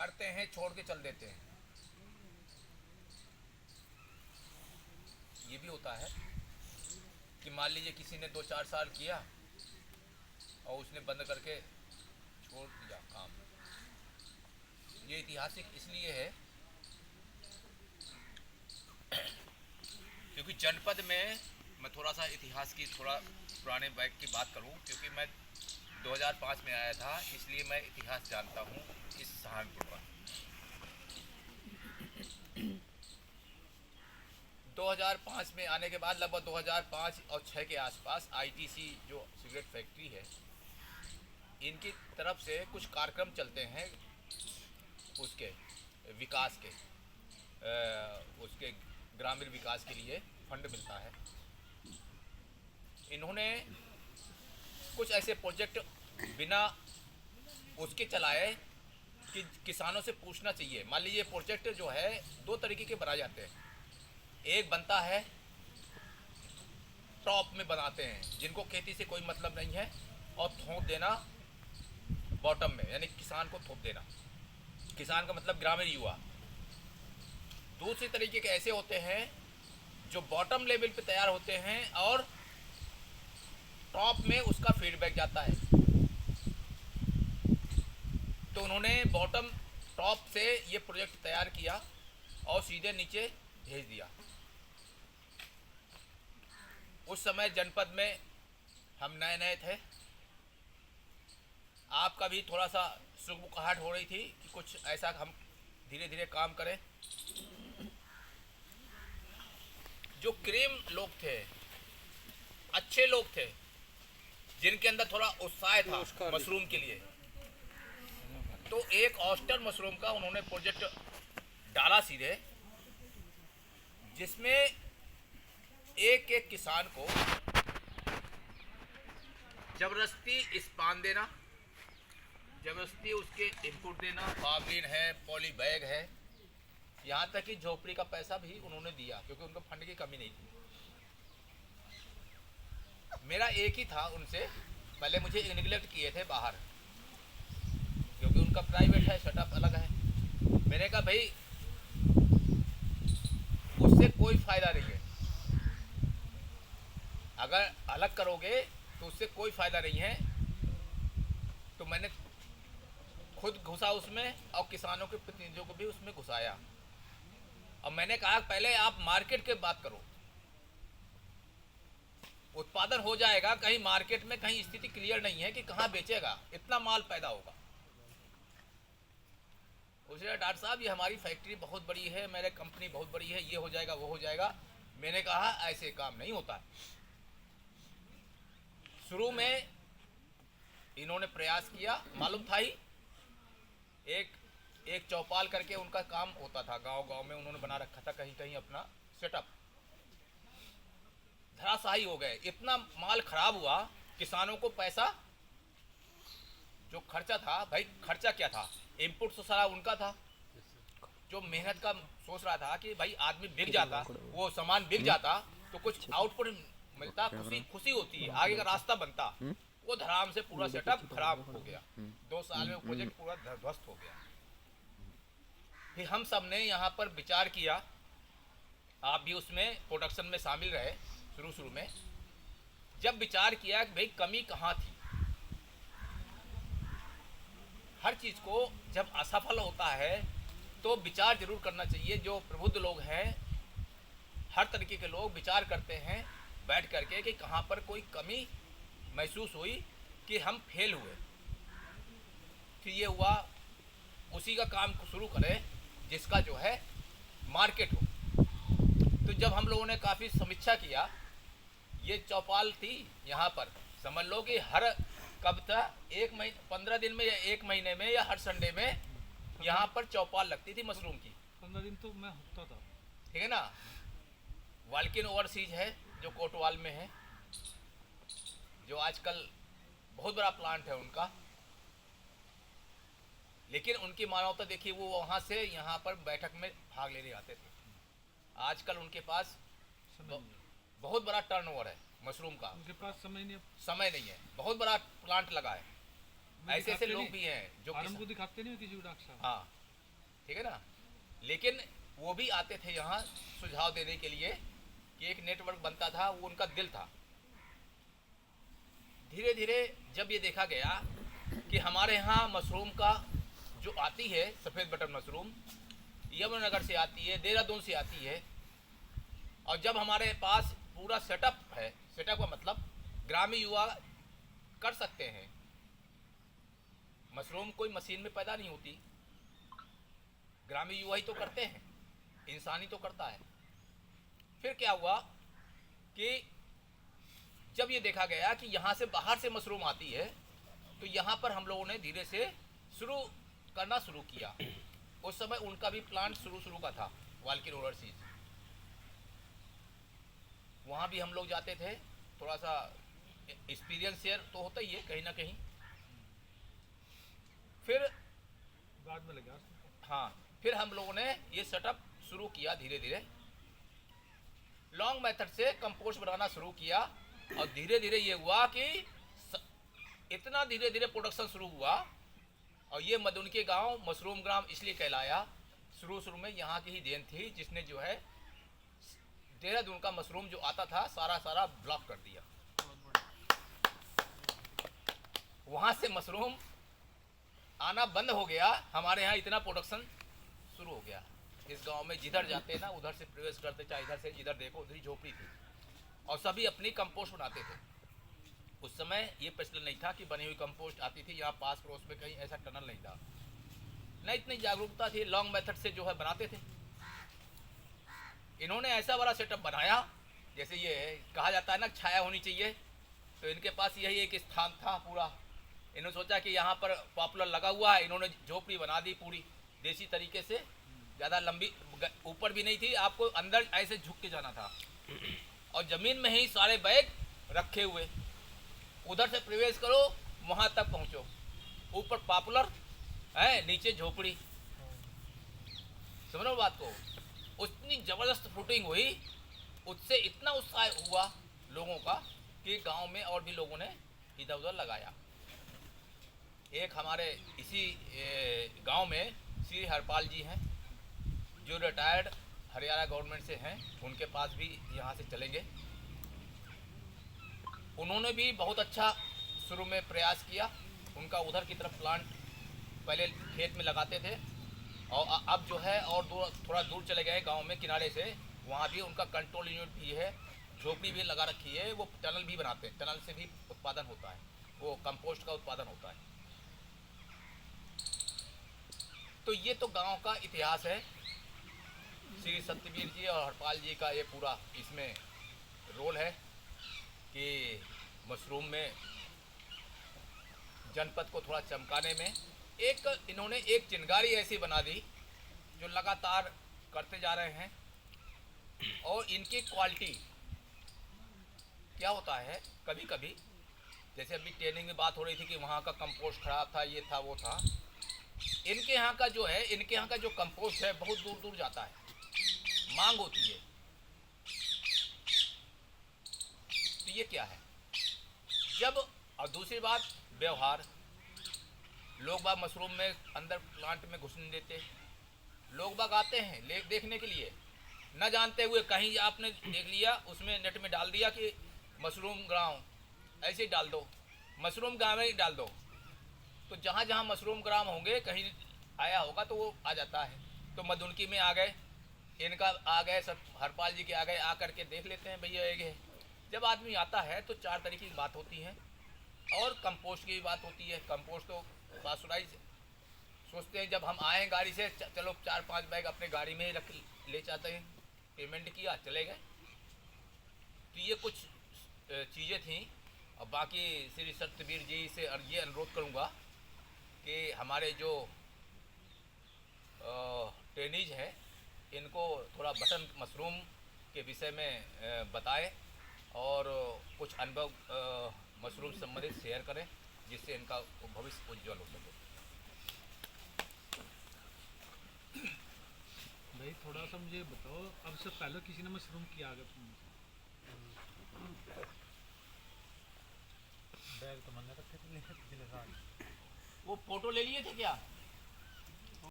करते हैं, छोड़ के चल देते हैं। ये भी होता है कि मान लीजिए किसी ने 2-4 साल किया और उसने बंद करके छोड़ दिया काम। ये ऐतिहासिक इसलिए है क्योंकि जनपद में, मैं थोड़ा सा इतिहास की, थोड़ा पुराने बैक की बात करूं, क्योंकि मैं 2005 में आया था, इसलिए मैं इतिहास जानता हूं इस सहारनपुर का। 2005 में आने के बाद लगभग 2005 और 6 के आसपास आईटीसी जो सिगरेट फैक्ट्री है, इनकी तरफ से कुछ कार्यक्रम चलते हैं उसके विकास के, उसके ग्रामीण विकास के लिए फंड मिलता है। इन्होंने कुछ ऐसे प्रोजेक्ट बिना उसके चलाए कि किसानों से पूछना चाहिए। मान लीजिए प्रोजेक्ट जो है 2 तरीके के बनाए जाते हैं। एक बनता है टॉप में बनाते हैं, जिनको खेती से कोई मतलब नहीं है, और थोप देना बॉटम में, यानी किसान को थोप देना। किसान का मतलब ग्रामीण युवा। दूसरे तरीके के ऐसे होते हैं जो बॉटम लेवल पे तैयार होते हैं और टॉप में उसका फीडबैक जाता है। तो उन्होंने बॉटम टॉप से ये प्रोजेक्ट तैयार किया और सीधे नीचे भेज दिया। उस समय जनपद में हम नए नए थे, आपका भी थोड़ा सा सुगबुगाहट हो रही थी कि कुछ ऐसा हम धीरे धीरे काम करें। जो क्रीम लोग थे, अच्छे लोग थे, जिनके अंदर थोड़ा उत्साह था मशरूम के लिए, तो एक ऑस्टर मशरूम का उन्होंने प्रोजेक्ट डाला सीधे, जिसमें एक एक किसान को जबरदस्ती स्पान देना, जबरदस्ती उसके इनपुट देना, बावलीन है, पॉली बैग है, यहाँ तक कि झोपड़ी का पैसा भी उन्होंने दिया, क्योंकि उनको फंड की कमी नहीं थी। मेरा एक ही था उनसे, पहले मुझे निगलेक्ट किए थे बाहर, क्योंकि उनका प्राइवेट है, सेटअप अलग है। मैंने कहा भाई उससे कोई फायदा नहीं है, अगर अलग करोगे तो उससे कोई फायदा नहीं है। तो मैंने खुद घुसा उसमें और किसानों के प्रतिनिधियों को भी उसमें घुसाया, और मैंने कहा पहले आप मार्केट की बात करो, उत्पादन हो जाएगा, कहीं मार्केट में कहीं स्थिति क्लियर नहीं है कि कहाँ बेचेगा, इतना माल पैदा होगा। उसने डॉक्टर साहब ये हमारी फैक्ट्री बहुत बड़ी है, मेरे कंपनी बहुत बड़ी है, ये हो जाएगा वो हो जाएगा। मैंने कहा ऐसे काम नहीं होता। शुरू में इन्होंने प्रयास किया, मालूम था ही, एक चौपाल करके उनका काम होता था, गांव गांव में उन्होंने बना रखा था कहीं कहीं अपना सेटअप। धराशायी हो गए, इतना माल खराब हुआ, किसानों को पैसा जो खर्चा था, भाई खर्चा क्या था, इनपुट तो सारा उनका था। जो मेहनत का सोच रहा था कि भाई आदमी बिक जाता, वो सामान बिक जाता तो कुछ आउटपुट मिलता, खुशी खुशी होती है, आगे का रास्ता बनता। वो धड़ाम से पूरा सेटअप खराब हो गया, 2 साल में प्रोजेक्ट पूरा ध्वस्त हो गया। फिर हम सब ने यहाँ पर विचार किया, आप भी उसमें प्रोडक्शन में शामिल रहे शुरू में। जब विचार किया कि भाई कमी कहाँ थी, हर चीज़ को जब असफल होता है तो विचार जरूर करना चाहिए। जो प्रबुद्ध लोग हैं, हर तरीके के लोग विचार करते हैं बैठ करके कि कहाँ पर कोई कमी महसूस हुई कि हम फेल हुए। फिर ये हुआ उसी का काम शुरू करें जिसका जो है मार्केट हो। तो जब हम लोगों ने काफ़ी समीक्षा किया, ये चौपाल थी यहाँ पर, समझ लो कि हर कब था, 15 दिन में या 1 महीने में या हर संडे में यहाँ पर चौपाल लगती थी मशरूम की। 15 दिन तो मैं होता था, ठीक है ना। वाल्किन ओवरसीज है जो कोटवाल में है, जो आजकल बहुत बड़ा प्लांट है उनका, लेकिन उनकी मानवता देखिए, वो वहाँ से यहाँ पर बैठक में भाग लेने आते थे। आजकल उनके पास बहुत बड़ा टर्नओवर है मशरूम का, उनके पास समय नहीं है, बहुत बड़ा प्लांट लगा है। ऐसे ऐसे लोग भी हैं जो को दिखाते नहीं किसी को डॉक्टर साहब। हाँ, ठीक है ना। लेकिन वो भी आते थे यहाँ सुझाव देने के लिए कि एक नेटवर्क बनता था, वो उनका दिल था। धीरे धीरे जब ये देखा गया कि हमारे यहाँ मशरूम का जो आती है सफ़ेद बटन मशरूम यमुनानगर से आती है, देहरादून से आती है, और जब हमारे पास पूरा सेटअप है, सेटअप का मतलब ग्रामीण युवा कर सकते हैं। मशरूम कोई मशीन में पैदा नहीं होती, ग्रामीण युवा ही तो करते हैं, इंसान ही तो करता है। फिर क्या हुआ कि जब ये देखा गया कि यहाँ से बाहर से मशरूम आती है, तो यहाँ पर हम लोगों ने धीरे से शुरू करना शुरू किया। उस समय उनका भी प्लांट शुरू का था, वाल्किन ओवरसीज। वहाँ भी हम लोग जाते थे, थोड़ा सा एक्सपीरियंस शेयर तो होता ही है कहीं ना कहीं। फिर बाद में लगा, हाँ, फिर हम लोगों ने ये सेटअप शुरू किया धीरे धीरे, लॉन्ग मेथड से कंपोस्ट बनाना शुरू किया। और धीरे धीरे ये हुआ कि इतना धीरे धीरे प्रोडक्शन शुरू हुआ। और ये मधुनके गांव मशरूम ग्राम इसलिए कहलाया, शुरू में यहाँ की ही देन थी जिसने जो है देहरादून का मशरूम जो आता था सारा ब्लॉक कर दिया। वहाँ से मशरूम आना बंद हो गया, हमारे यहाँ इतना प्रोडक्शन शुरू हो गया। इस गांव में जिधर जाते ना उधर से प्रवेश करते, चाहे इधर से जिधर देखो उधर ही झोपड़ी थी, और सभी अपनी कंपोस्ट बनाते थे। उस समय ये प्रचलन नहीं था कि बनी हुई कंपोस्ट आती थी, यहाँ पास पड़ोस में कहीं ऐसा टनल नहीं था, न इतनी जागरूकता थी। लॉन्ग मेथड से जो है बनाते थे। इन्होंने ऐसा बड़ा सेटअप बनाया, जैसे ये कहा जाता है ना छाया होनी चाहिए, तो इनके पास यही एक स्थान था पूरा। इन्होंने सोचा कि यहाँ पर पॉपुलर लगा हुआ है, इन्होंने झोपड़ी बना दी पूरी देसी तरीके से, ज़्यादा लंबी ऊपर भी नहीं थी, आपको अंदर ऐसे झुक के जाना था, और ज़मीन में ही सारे बैग रखे हुए, उधर से प्रवेश करो वहाँ तक पहुँचो, ऊपर पॉपुलर है, नीचे झोपड़ी। समझो बात को। उतनी ज़बरदस्त फुटिंग हुई, उससे इतना उत्साह हुआ लोगों का कि गांव में और भी लोगों ने इधर उधर लगाया। एक हमारे इसी गांव में श्री हरपाल जी हैं, जो रिटायर्ड हरियाणा गवर्नमेंट से हैं, उनके पास भी यहाँ से चलेंगे। उन्होंने भी बहुत अच्छा शुरू में प्रयास किया। उनका उधर की तरफ प्लांट पहले खेत में लगाते थे, और अब जो है और थोड़ा दूर चले गए गांव में किनारे से, वहाँ भी उनका कंट्रोल यूनिट भी है, झोपड़ी भी लगा रखी है, वो टनल भी बनाते हैं, टनल से भी उत्पादन होता है, वो कंपोस्ट का उत्पादन होता है। तो ये तो गांव का इतिहास है। श्री सत्यवीर जी और हरपाल जी का ये पूरा इसमें रोल है कि मशरूम में जनपद को थोड़ा चमकाने में इन्होंने एक चिंगारी ऐसी बना दी जो लगातार करते जा रहे हैं। और इनकी क्वालिटी क्या होता है, कभी कभी जैसे अभी ट्रेनिंग में बात हो रही थी कि वहाँ का कंपोस्ट खराब था, ये था वो था, इनके यहाँ का जो है, इनके यहाँ का जो कंपोस्ट है बहुत दूर दूर जाता है, मांग होती है। तो ये क्या है जब, और दूसरी बात व्यवहार, लोग बाग मशरूम में अंदर प्लांट में घुसने देते, लोग बाग आते हैं देखने के लिए, न जानते हुए कहीं आपने देख लिया, उसमें नेट में डाल दिया कि मशरूम ग्राम, ऐसे ही डाल दो, मशरूम ग्राम ही डाल दो, तो जहाँ जहाँ मशरूम ग्राम होंगे कहीं आया होगा तो वो आ जाता है। तो मधुनकी में आ गए, इनका आ गए, सब हरपाल जी के आ गए, आ करके देख लेते हैं भैया एक है। जब आदमी आता है तो चार तरीके की बात होती है, और कंपोस्ट की भी बात होती है। कंपोस्ट तो बासुराई सोचते हैं, जब हम आए गाड़ी से, चलो 4-5 बैग अपने गाड़ी में ही रख ले जाते हैं, पेमेंट किया चले गए। तो ये कुछ चीज़ें थी। और बाकी श्री सत्यवीर जी से ये अनुरोध करूँगा कि हमारे जो ट्रेनीज हैं इनको थोड़ा बटन मशरूम के विषय में बताएं, और कुछ अनुभव मशरूम संबंधित शेयर करें, जिससे इनका भविष्य उज्जवल हो सके। भाई थोड़ा सा मुझे बताओ, अब से पहले किसी ने मशरूम किया आगे बैग तो मैंने रखे थे, लेकिन पिछले साल वो फोटो ले लिए थे क्या?